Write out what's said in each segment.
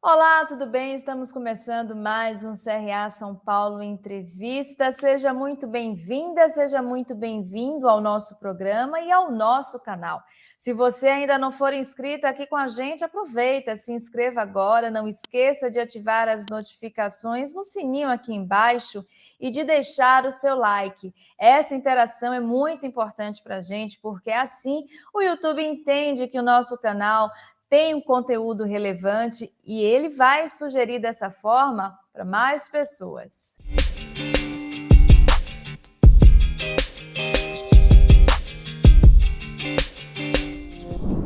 Olá, tudo bem? Estamos começando mais um CRA São Paulo Entrevista. Seja muito bem-vinda, seja muito bem-vindo ao nosso programa e ao nosso canal. Se você ainda não for inscrito aqui com a gente, aproveita, se inscreva agora, não esqueça de ativar as notificações no sininho aqui embaixo e de deixar o seu like. Essa interação é muito importante para a gente, porque assim o YouTube entende que o nosso canal tem um conteúdo relevante e ele vai sugerir dessa forma para mais pessoas.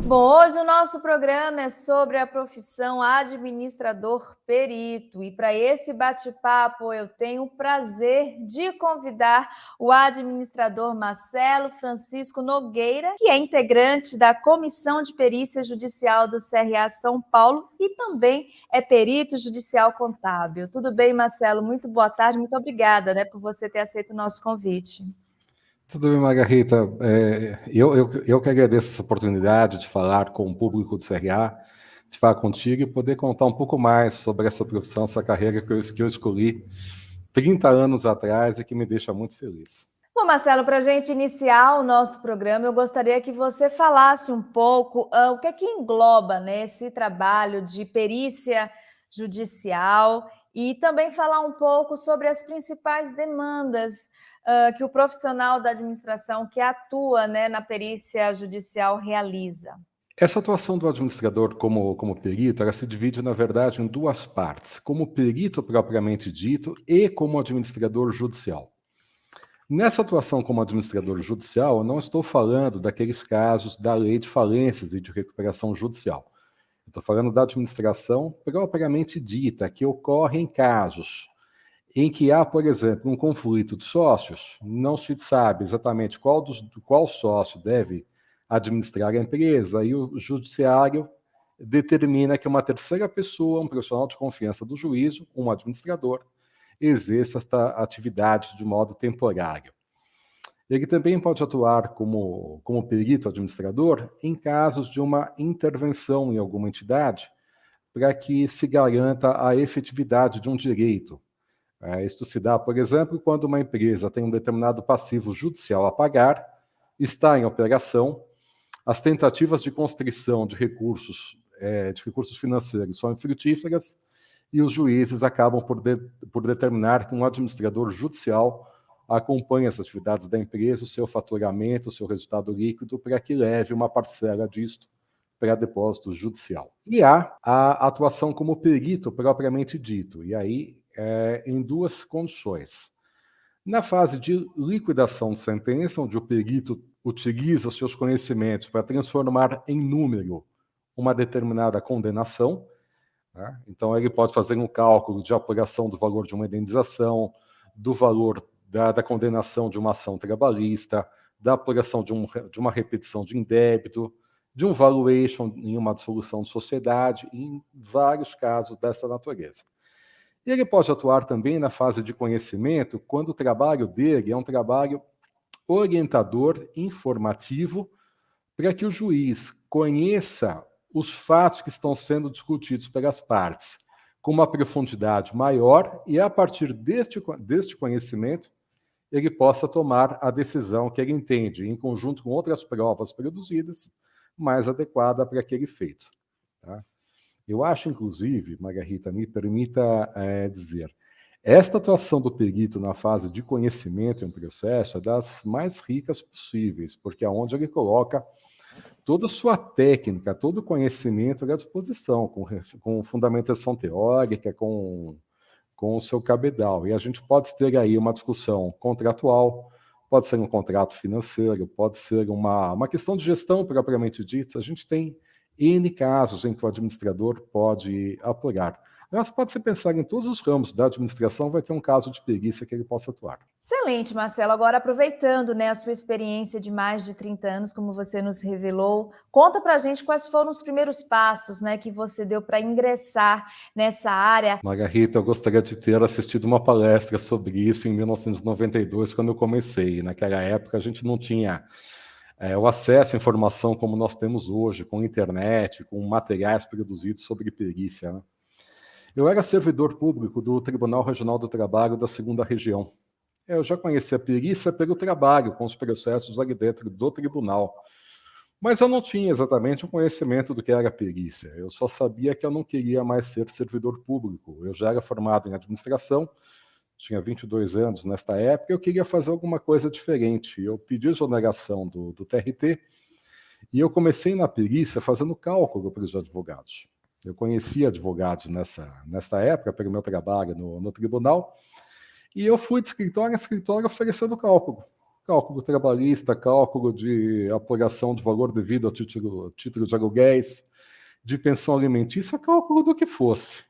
Bom, hoje o nosso programa é sobre a profissão administrador perito e para esse bate-papo eu tenho o prazer de convidar o administrador Marcelo Francisco Nogueira, que é integrante da Comissão de Perícia Judicial do CRA São Paulo e também é perito judicial contábil. Tudo bem, Marcelo? Muito boa tarde, muito obrigada, por você ter aceito o nosso convite. Tudo bem, Margarita. Eu que agradeço essa oportunidade de falar com o público do CRA, de falar contigo e poder contar um pouco mais sobre essa profissão, essa carreira que eu escolhi 30 anos atrás e que me deixa muito feliz. Bom, Marcelo, para a gente iniciar o nosso programa, eu gostaria que você falasse um pouco o que é que engloba esse trabalho de perícia judicial e também falar um pouco sobre as principais demandas que o profissional da administração que atua na perícia judicial realiza. Essa atuação do administrador como perito, ela se divide, na verdade, em duas partes, como perito propriamente dito e como administrador judicial. Nessa atuação como administrador judicial, eu não estou falando daqueles casos da lei de falências e de recuperação judicial. Estou falando da administração propriamente dita, que ocorre em casos em que há, por exemplo, um conflito de sócios, não se sabe exatamente qual sócio deve administrar a empresa, e o judiciário determina que uma terceira pessoa, um profissional de confiança do juízo, um administrador, exerça esta atividade de modo temporário. Ele também pode atuar como perito administrador em casos de uma intervenção em alguma entidade para que se garanta a efetividade de um direito. Isto se dá, por exemplo, quando uma empresa tem um determinado passivo judicial a pagar, está em operação, as tentativas de constrição de recursos financeiros são infrutíferas e os juízes acabam por determinar que um administrador judicial acompanhe as atividades da empresa, o seu faturamento, o seu resultado líquido, para que leve uma parcela disto para depósito judicial. E há a atuação como perito propriamente dito, e aí em duas condições. Na fase de liquidação de sentença, onde o perito utiliza os seus conhecimentos para transformar em número uma determinada condenação, então ele pode fazer um cálculo de apuração do valor de uma indenização, do valor da condenação de uma ação trabalhista, da apuração de uma repetição de indébito, de um valuation em uma dissolução de sociedade, em vários casos dessa natureza. E ele pode atuar também na fase de conhecimento, quando o trabalho dele é um trabalho orientador, informativo, para que o juiz conheça os fatos que estão sendo discutidos pelas partes com uma profundidade maior e, a partir deste conhecimento, ele possa tomar a decisão que ele entende, em conjunto com outras provas produzidas, mais adequada para aquele feito. Tá? Eu acho, inclusive, Margarita, me permita dizer, esta atuação do perito na fase de conhecimento em um processo é das mais ricas possíveis, porque é onde ele coloca toda a sua técnica, todo o conhecimento à disposição, com fundamentação teórica, com o seu cabedal. E a gente pode ter aí uma discussão contratual, pode ser um contrato financeiro, pode ser uma questão de gestão propriamente dita. A gente tem N casos em que o administrador pode apurar. Mas pode se pensar em todos os ramos da administração, vai ter um caso de perícia que ele possa atuar. Excelente, Marcelo. Agora, aproveitando a sua experiência de mais de 30 anos, como você nos revelou, conta pra gente quais foram os primeiros passos que você deu para ingressar nessa área. Margarita, eu gostaria de ter assistido uma palestra sobre isso em 1992, quando eu comecei. Naquela época, a gente não tinha o acesso à informação como nós temos hoje, com internet, com materiais produzidos sobre perícia, né? Eu era servidor público do Tribunal Regional do Trabalho da 2ª Região. Eu já conhecia a perícia pelo trabalho com os processos ali dentro do tribunal. Mas eu não tinha exatamente um conhecimento do que era perícia. Eu só sabia que eu não queria mais ser servidor público. Eu já era formado em administração, tinha 22 anos nesta época, eu queria fazer alguma coisa diferente. Eu pedi exoneração do TRT e eu comecei na perícia fazendo cálculo para os advogados. Eu conhecia advogados nessa época, pelo meu trabalho no tribunal, e eu fui de escritório a escritório oferecendo cálculo. Cálculo trabalhista, cálculo de apuração de valor devido ao título de aluguéis, de pensão alimentícia, cálculo do que fosse.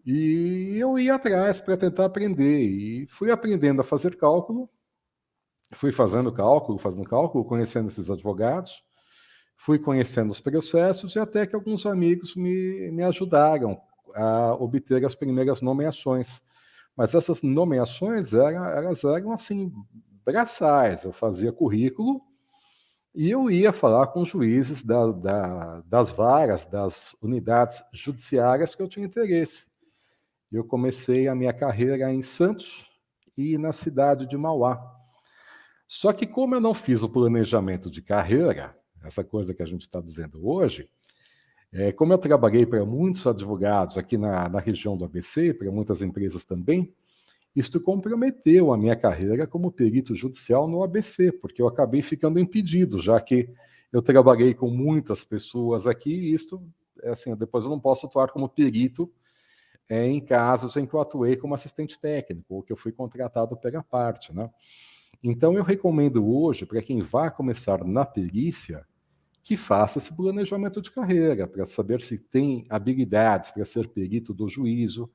E eu ia atrás para tentar aprender, e fui aprendendo a fazer cálculo, fui fazendo cálculo, conhecendo esses advogados, fui conhecendo os processos, e até que alguns amigos me ajudaram a obter as primeiras nomeações. Mas essas nomeações elas eram assim, braçais. Eu fazia currículo e eu ia falar com os juízes das varas, das unidades judiciárias que eu tinha interesse. Eu comecei a minha carreira em Santos e na cidade de Mauá. Só que como eu não fiz o planejamento de carreira, essa coisa que a gente está dizendo hoje, como eu trabalhei para muitos advogados aqui na região do ABC, para muitas empresas também, isto comprometeu a minha carreira como perito judicial no ABC, porque eu acabei ficando impedido, já que eu trabalhei com muitas pessoas aqui, e isto, assim, depois eu não posso atuar como perito em casos em que eu atuei como assistente técnico, ou que eu fui contratado pela parte, né? Então eu recomendo hoje, para quem vai começar na perícia, que faça esse planejamento de carreira, para saber se tem habilidades para ser perito do juízo,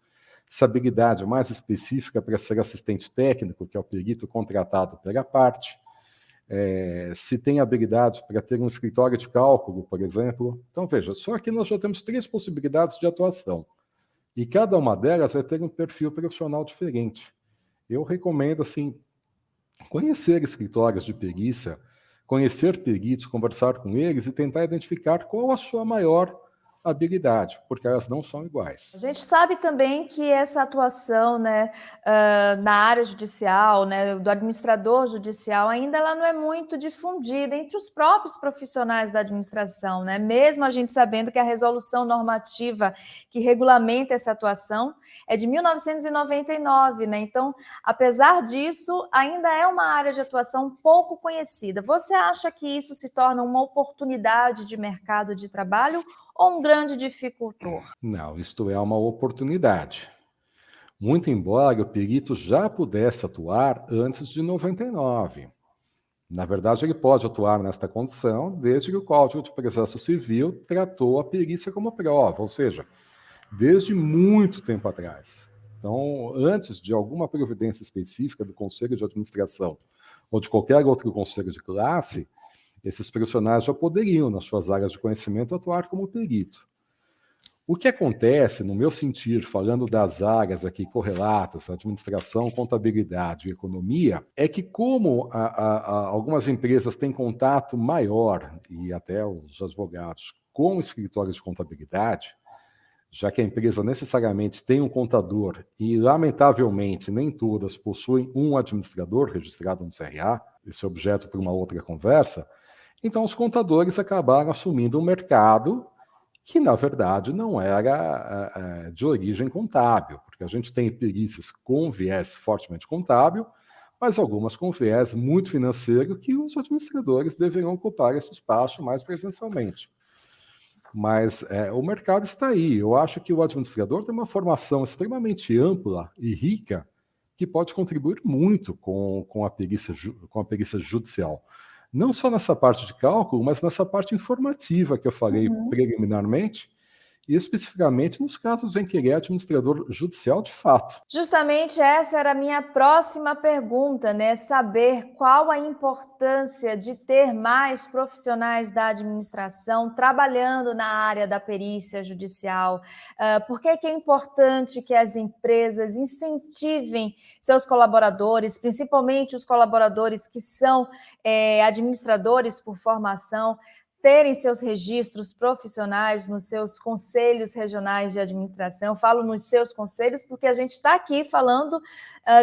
se habilidade mais específica para ser assistente técnico, que é o perito contratado pela parte, se tem habilidade para ter um escritório de cálculo, por exemplo. Então, veja, só aqui nós já temos 3 possibilidades de atuação, e cada uma delas vai ter um perfil profissional diferente. Eu recomendo, assim, conhecer escritórios de perícia, conhecer peritos, conversar com eles e tentar identificar qual a sua maior habilidade, porque elas não são iguais. A gente sabe também que essa atuação, né, na área judicial, né, do administrador judicial, ainda ela não é muito difundida entre os próprios profissionais da administração, né? Mesmo a gente sabendo que a resolução normativa que regulamenta essa atuação é de 1999, né? Então, apesar disso, ainda é uma área de atuação pouco conhecida. Você acha que isso se torna uma oportunidade de mercado de trabalho ou um grande dificultor? Não, isto é uma oportunidade. Muito embora o perito já pudesse atuar antes de 99. Na verdade, ele pode atuar nesta condição desde que o Código de Processo Civil tratou a perícia como prova, ou seja, desde muito tempo atrás. Então, antes de alguma providência específica do Conselho de Administração ou de qualquer outro conselho de classe, esses profissionais já poderiam, nas suas áreas de conhecimento, atuar como perito. O que acontece, no meu sentir, falando das áreas aqui correlatas, administração, contabilidade e economia, é que como algumas empresas têm contato maior, e até os advogados, com escritórios de contabilidade, já que a empresa necessariamente tem um contador e, lamentavelmente, nem todas possuem um administrador registrado no CRA, esse é objeto para uma outra conversa, então os contadores acabaram assumindo um mercado que, na verdade, não era de origem contábil, porque a gente tem perícias com viés fortemente contábil, mas algumas com viés muito financeiro, que os administradores deveriam ocupar esse espaço mais presencialmente. Mas o mercado está aí. Eu acho que o administrador tem uma formação extremamente ampla e rica que pode contribuir muito com a perícia judicial. Não só nessa parte de cálculo, mas nessa parte informativa que eu falei preliminarmente, e especificamente nos casos em que ele é administrador judicial de fato. Justamente essa era a minha próxima pergunta, né? Saber qual a importância de ter mais profissionais da administração trabalhando na área da perícia judicial. Por que é importante que as empresas incentivem seus colaboradores, principalmente os colaboradores que são administradores por formação, terem seus registros profissionais nos seus conselhos regionais de administração. Eu falo nos seus conselhos porque a gente está aqui falando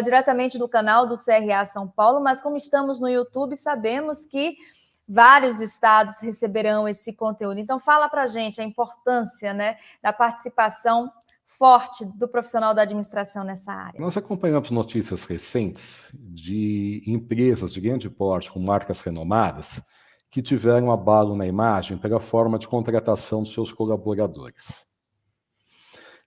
diretamente do canal do CRA São Paulo, mas como estamos no YouTube, sabemos que vários estados receberão esse conteúdo. Então, fala para a gente a importância, né, da participação forte do profissional da administração nessa área. Nós acompanhamos notícias recentes de empresas de grande porte com marcas renomadas que tiveram abalo na imagem pela forma de contratação dos seus colaboradores.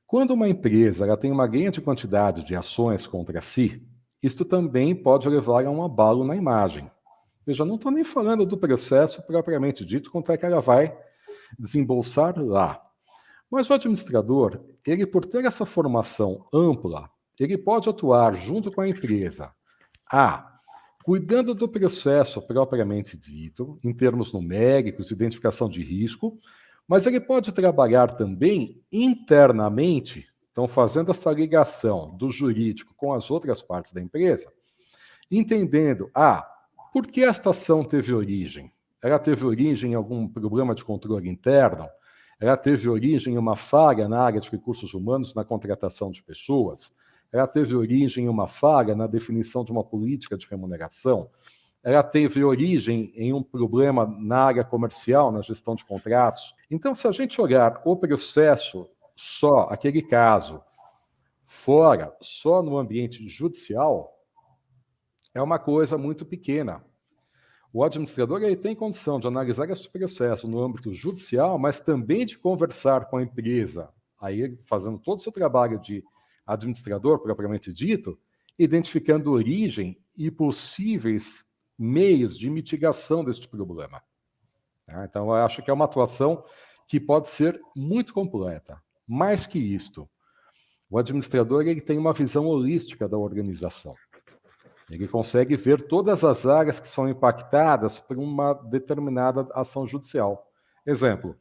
Quando uma empresa ela tem uma grande quantidade de ações contra si, isto também pode levar a um abalo na imagem. Eu já não estou nem falando do processo propriamente dito, quanto é que ela vai desembolsar lá. Mas o administrador, ele por ter essa formação ampla, ele pode atuar junto com a empresa, cuidando do processo propriamente dito, em termos numéricos, identificação de risco, mas ele pode trabalhar também internamente, então fazendo essa ligação do jurídico com as outras partes da empresa, entendendo, por que esta ação teve origem? Ela teve origem em algum problema de controle interno? Ela teve origem em uma falha na área de recursos humanos, na contratação de pessoas? Ela teve origem em uma falha na definição de uma política de remuneração? Ela teve origem em um problema na área comercial, na gestão de contratos? Então, se a gente olhar o processo só, aquele caso, fora, só no ambiente judicial, é uma coisa muito pequena. O administrador ele tem condição de analisar esse processo no âmbito judicial, mas também de conversar com a empresa, aí fazendo todo o seu trabalho de administrador, propriamente dito, identificando origem e possíveis meios de mitigação deste problema. Então, eu acho que é uma atuação que pode ser muito completa. Mais que isto, o administrador ele tem uma visão holística da organização. Ele consegue ver todas as áreas que são impactadas por uma determinada ação judicial. Exemplo,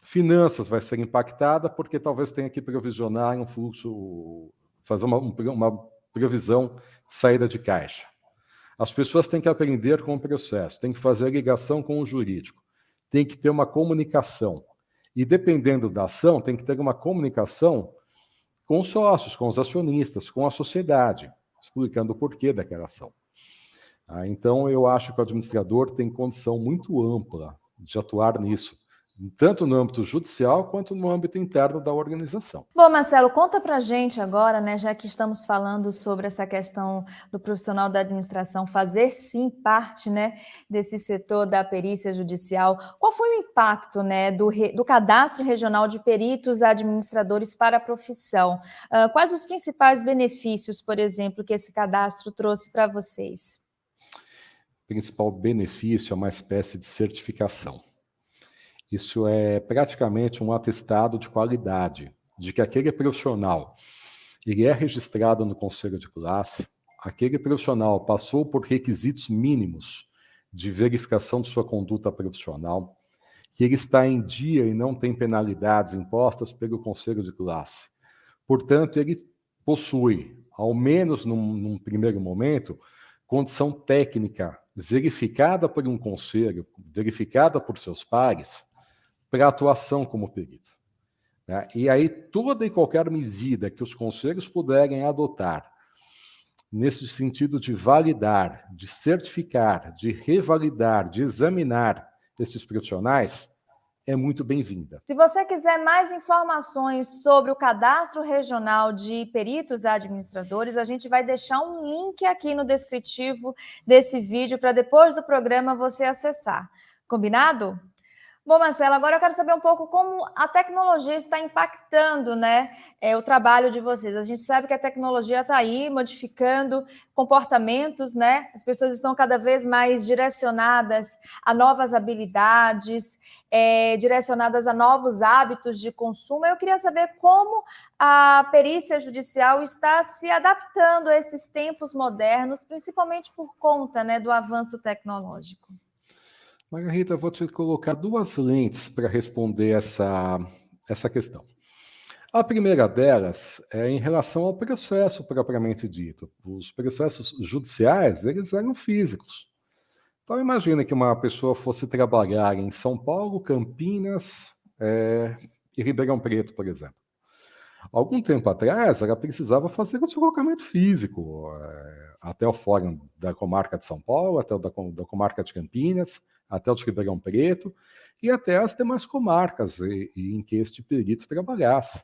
finanças vai ser impactada porque talvez tenha que provisionar um fluxo, fazer uma previsão de saída de caixa. As pessoas têm que aprender com o processo, têm que fazer ligação com o jurídico, tem que ter uma comunicação. E dependendo da ação, tem que ter uma comunicação com os sócios, com os acionistas, com a sociedade, explicando o porquê daquela ação. Então, eu acho que o administrador tem condição muito ampla de atuar nisso, tanto no âmbito judicial quanto no âmbito interno da organização. Bom, Marcelo, conta pra gente agora, né, já que estamos falando sobre essa questão do profissional da administração fazer sim parte, né, desse setor da perícia judicial. Qual foi o impacto, né, do cadastro regional de peritos administradores para a profissão? Quais os principais benefícios, por exemplo, que esse cadastro trouxe para vocês? O principal benefício é uma espécie de certificação. Isso é praticamente um atestado de qualidade, de que aquele profissional ele é registrado no conselho de classe, aquele profissional passou por requisitos mínimos de verificação de sua conduta profissional, que ele está em dia e não tem penalidades impostas pelo conselho de classe. Portanto, ele possui, ao menos num primeiro momento, condição técnica verificada por um conselho, verificada por seus pares, para atuação como perito. E aí, toda e qualquer medida que os conselhos puderem adotar, nesse sentido de validar, de certificar, de revalidar, de examinar esses profissionais, é muito bem-vinda. Se você quiser mais informações sobre o cadastro regional de peritos administradores, a gente vai deixar um link aqui no descritivo desse vídeo para depois do programa você acessar. Combinado? Bom, Marcelo, agora eu quero saber um pouco como a tecnologia está impactando, né, o trabalho de vocês. A gente sabe que a tecnologia está aí modificando comportamentos, né? As pessoas estão cada vez mais direcionadas a novas habilidades, direcionadas a novos hábitos de consumo. Eu queria saber como a perícia judicial está se adaptando a esses tempos modernos, principalmente por conta, né, do avanço tecnológico. Margarita, eu vou te colocar duas lentes para responder essa questão. A primeira delas é em relação ao processo propriamente dito. Os processos judiciais, eles eram físicos. Então, imagine que uma pessoa fosse trabalhar em São Paulo, Campinas e Ribeirão Preto, por exemplo. Algum tempo atrás, ela precisava fazer o deslocamento físico até o fórum da comarca de São Paulo, até o da comarca de Campinas, até o de Ribeirão Preto e até as demais comarcas em que este perito trabalhasse.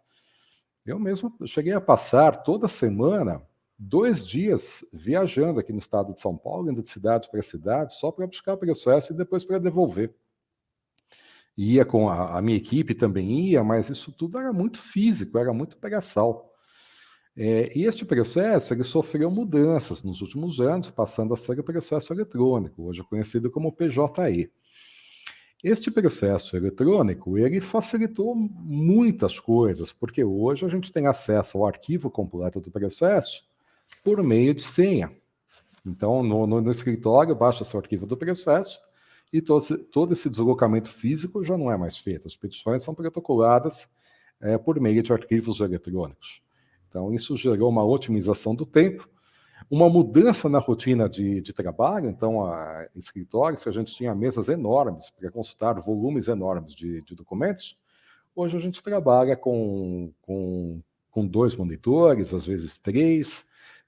Eu mesmo cheguei a passar toda semana 2 dias viajando aqui no estado de São Paulo, indo de cidade para cidade, só para buscar o processo e depois para devolver. Ia com a minha equipe também ia, mas isso tudo era muito físico, era muito braçal. E este processo ele sofreu mudanças nos últimos anos, passando a ser o processo eletrônico, hoje conhecido como PJE. Este processo eletrônico ele facilitou muitas coisas, porque hoje a gente tem acesso ao arquivo completo do processo por meio de senha. Então, no escritório, baixa-se o arquivo do processo e todo esse deslocamento físico já não é mais feito. As petições são protocoladas por meio de arquivos eletrônicos. Então, isso gerou uma otimização do tempo, uma mudança na rotina de trabalho. Então, escritórios que a gente tinha mesas enormes para consultar volumes enormes de documentos, hoje a gente trabalha com 2 monitores, às vezes 3,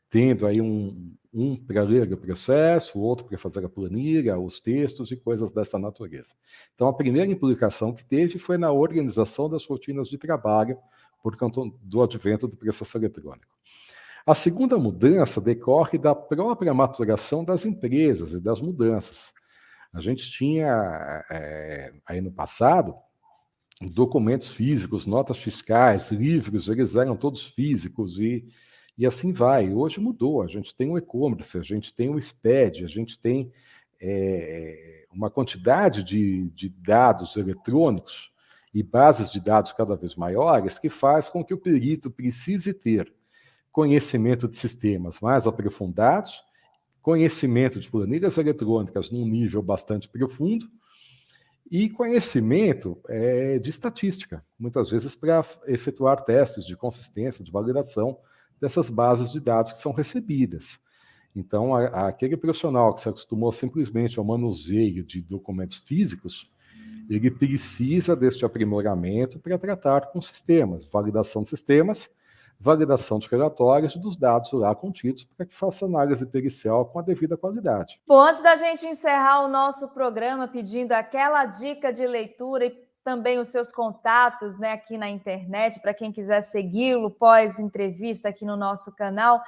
tendo aí um para ler o processo, o outro para fazer a planilha, os textos e coisas dessa natureza. Então, a primeira implicação que teve foi na organização das rotinas de trabalho por conta do advento do processo eletrônico. A segunda mudança decorre da própria maturação das empresas e das mudanças. A gente tinha, aí no passado, documentos físicos, notas fiscais, livros, eles eram todos físicos e assim vai. Hoje mudou, a gente tem o e-commerce, a gente tem o SPED, a gente tem uma quantidade de dados eletrônicos e bases de dados cada vez maiores que faz com que o perito precise ter conhecimento de sistemas mais aprofundados, conhecimento de planilhas eletrônicas num nível bastante profundo e conhecimento de estatística, muitas vezes para efetuar testes de consistência, de validação dessas bases de dados que são recebidas. Então, aquele profissional que se acostumou simplesmente ao manuseio de documentos físicos, ele precisa deste aprimoramento para tratar com sistemas, validação de sistemas, validação de relatórios dos dados lá contidos para que faça análise pericial com a devida qualidade. Bom, antes da gente encerrar o nosso programa pedindo aquela dica de leitura e também os seus contatos, né, aqui na internet, para quem quiser segui-lo pós-entrevista aqui no nosso canal,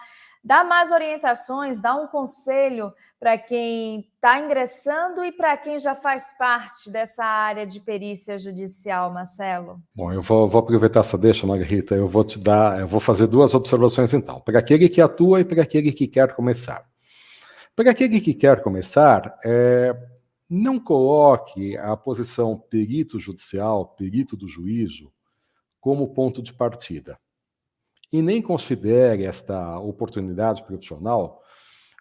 dá mais orientações, dá um conselho para quem está ingressando e para quem já faz parte dessa área de perícia judicial, Marcelo. Bom, eu vou aproveitar essa deixa, Margarita, eu vou fazer 2 observações então, para aquele que atua e para aquele que quer começar. Para aquele que quer começar, não coloque a posição perito judicial, perito do juízo, como ponto de partida. E nem considere esta oportunidade profissional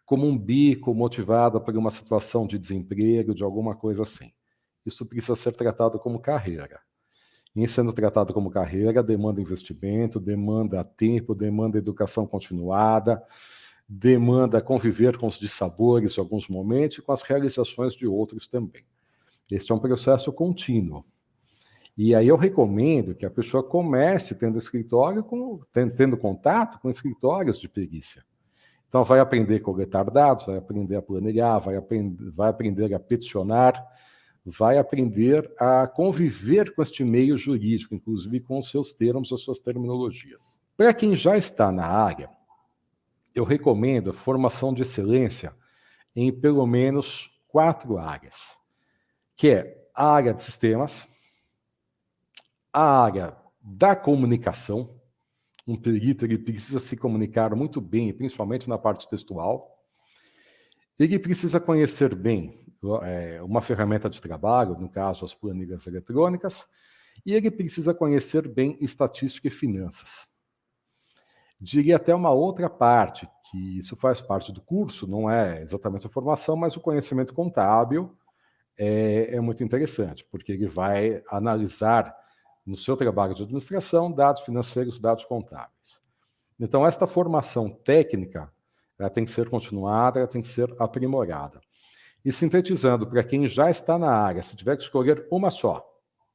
como um bico motivado por uma situação de desemprego, de alguma coisa assim. Isso precisa ser tratado como carreira. Em sendo tratado como carreira, demanda investimento, demanda tempo, demanda educação continuada, demanda conviver com os dissabores de alguns momentos e com as realizações de outros também. Este é um processo contínuo. E aí eu recomendo que a pessoa comece tendo escritório, tendo contato com escritórios de perícia. Então vai aprender a coletar dados, vai aprender a planilhar, vai aprender a peticionar, vai aprender a conviver com este meio jurídico, inclusive com os seus termos, as suas terminologias. Para quem já está na área, eu recomendo a formação de excelência em pelo menos 4 áreas, que é a área de sistemas, a área da comunicação. Um perito ele precisa se comunicar muito bem, principalmente na parte textual. Ele precisa conhecer bem uma ferramenta de trabalho, no caso, as planilhas eletrônicas, e ele precisa conhecer bem estatística e finanças. Diria até uma outra parte, que isso faz parte do curso, não é exatamente a formação, mas o conhecimento contábil é muito interessante, porque ele vai analisar no seu trabalho de administração dados financeiros, dados contábeis. Então, esta formação técnica ela tem que ser continuada, ela tem que ser aprimorada. E sintetizando, para quem já está na área, se tiver que escolher uma só,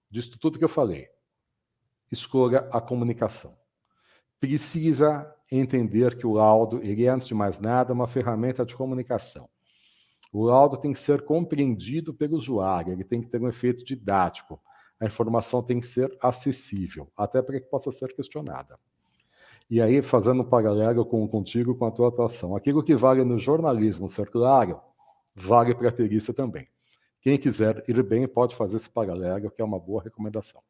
disso tudo que eu falei, escolha a comunicação. Precisa entender que o laudo, ele é, antes de mais nada, uma ferramenta de comunicação. O laudo tem que ser compreendido pelo usuário, ele tem que ter um efeito didático. A informação tem que ser acessível, até para que possa ser questionada. E aí, fazendo um paralelo contigo, com a tua atuação, aquilo que vale no jornalismo ser claro, vale para a perícia também. Quem quiser ir bem pode fazer esse paralelo, que é uma boa recomendação.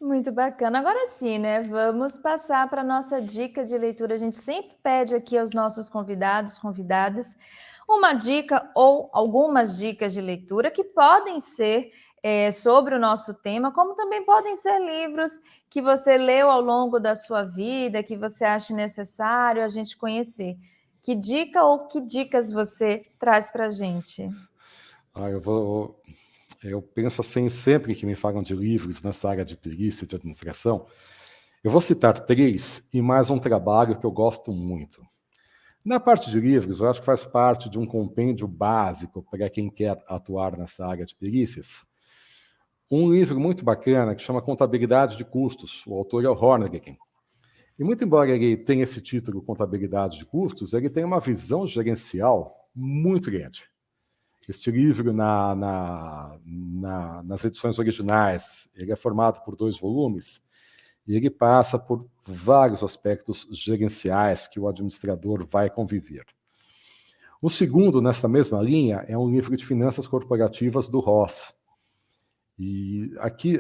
Muito bacana. Agora sim, né? Vamos passar para a nossa dica de leitura. A gente sempre pede aqui aos nossos convidados, convidadas, uma dica ou algumas dicas de leitura que podem ser sobre o nosso tema, como também podem ser livros que você leu ao longo da sua vida, que você acha necessário a gente conhecer. Que dica ou que dicas você traz para a gente? Eu penso assim, sempre que me falam de livros nessa área de perícia e de administração, eu vou citar 3 e mais um trabalho que eu gosto muito. Na parte de livros, eu acho que faz parte de um compêndio básico para quem quer atuar nessa área de perícias. Um livro muito bacana que chama Contabilidade de Custos, o autor é o Hornegren. E muito embora ele tenha esse título, Contabilidade de Custos, ele tem uma visão gerencial muito grande. Este livro, nas edições originais, ele é formado por 2 volumes e ele passa por vários aspectos gerenciais que o administrador vai conviver. O segundo, nessa mesma linha, é um livro de finanças corporativas do Ross. E aqui,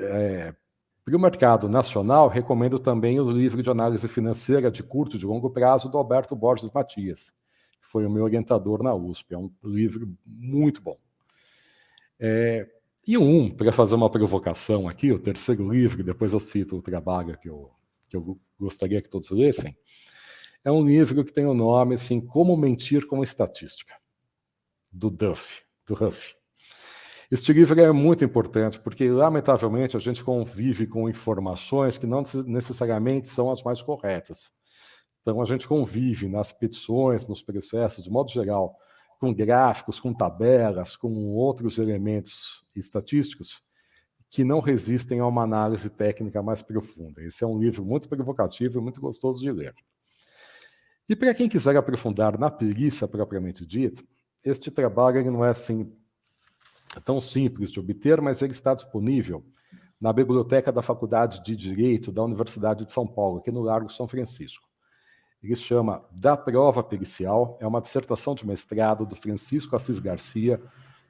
para o mercado nacional, recomendo também o livro de análise financeira de curto e de longo prazo do Alberto Borges Matias, que foi o meu orientador na USP. É um livro muito bom. E para fazer uma provocação aqui, o terceiro livro, depois eu cito o trabalho que eu gostaria que todos lessem, é um livro que tem o nome assim, Como Mentir com Estatística, do Huff. Este livro é muito importante porque, lamentavelmente, a gente convive com informações que não necessariamente são as mais corretas. Então, a gente convive nas petições, nos processos, de modo geral, com gráficos, com tabelas, com outros elementos estatísticos que não resistem a uma análise técnica mais profunda. Esse é um livro muito provocativo e muito gostoso de ler. E para quem quiser aprofundar na perícia propriamente dita, este trabalho ele não é assim tão simples de obter, mas ele está disponível na biblioteca da Faculdade de Direito da Universidade de São Paulo, aqui no Largo São Francisco. Ele chama Da Prova Pericial, é uma dissertação de mestrado do Francisco Assis Garcia,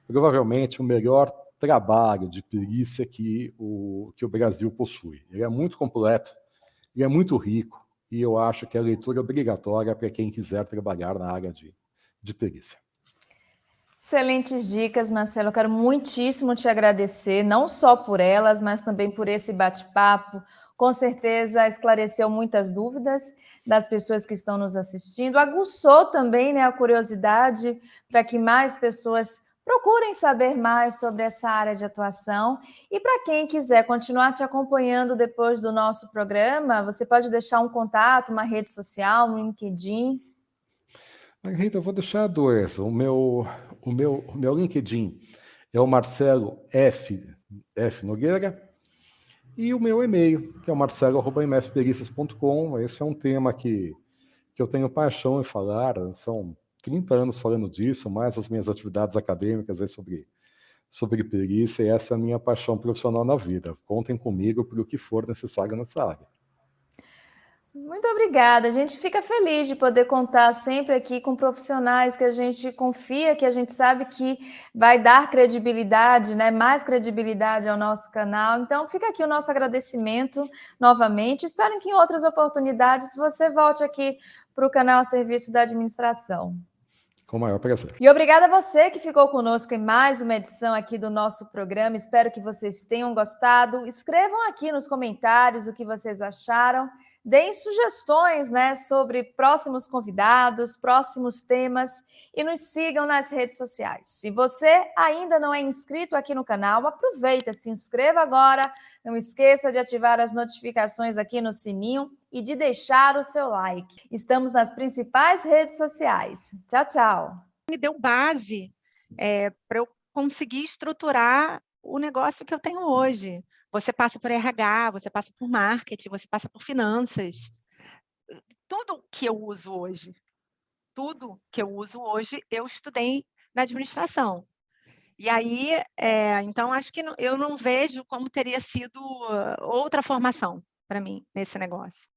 provavelmente o melhor trabalho de perícia que o Brasil possui. Ele é muito completo, ele é muito rico, e eu acho que é a leitura obrigatória para quem quiser trabalhar na área de perícia. Excelentes dicas, Marcelo. Eu quero muitíssimo te agradecer, não só por elas, mas também por esse bate-papo. Com certeza esclareceu muitas dúvidas das pessoas que estão nos assistindo, aguçou também, né, a curiosidade para que mais pessoas procurem saber mais sobre essa área de atuação. E para quem quiser continuar te acompanhando depois do nosso programa, você pode deixar um contato, uma rede social, um LinkedIn. Rita, eu vou deixar 2. O meu LinkedIn é o Marcelo F. Nogueira, e o meu e-mail, que é o marcelo@mfpericias.com. Esse é um tema que eu tenho paixão em falar, são 30 anos falando disso, mais as minhas atividades acadêmicas aí sobre perícia, e essa é a minha paixão profissional na vida. Contem comigo para o que for necessário nessa área. Muito obrigada. A gente fica feliz de poder contar sempre aqui com profissionais que a gente confia, que a gente sabe que vai dar credibilidade, né? Mais credibilidade ao nosso canal. Então, fica aqui o nosso agradecimento novamente. Espero que em outras oportunidades você volte aqui para o canal a serviço da administração. Com o maior prazer. E obrigada a você que ficou conosco em mais uma edição aqui do nosso programa. Espero que vocês tenham gostado. Escrevam aqui nos comentários o que vocês acharam. Deem sugestões, né, sobre próximos convidados, próximos temas e nos sigam nas redes sociais. Se você ainda não é inscrito aqui no canal, aproveita, se inscreva agora. Não esqueça de ativar as notificações aqui no sininho e de deixar o seu like. Estamos nas principais redes sociais. Tchau, tchau. Me deu base para eu conseguir estruturar o negócio que eu tenho hoje. Você passa por RH, você passa por marketing, você passa por finanças. Tudo que eu uso hoje, eu estudei na administração. E aí, então, acho que eu não vejo como teria sido outra formação para mim nesse negócio.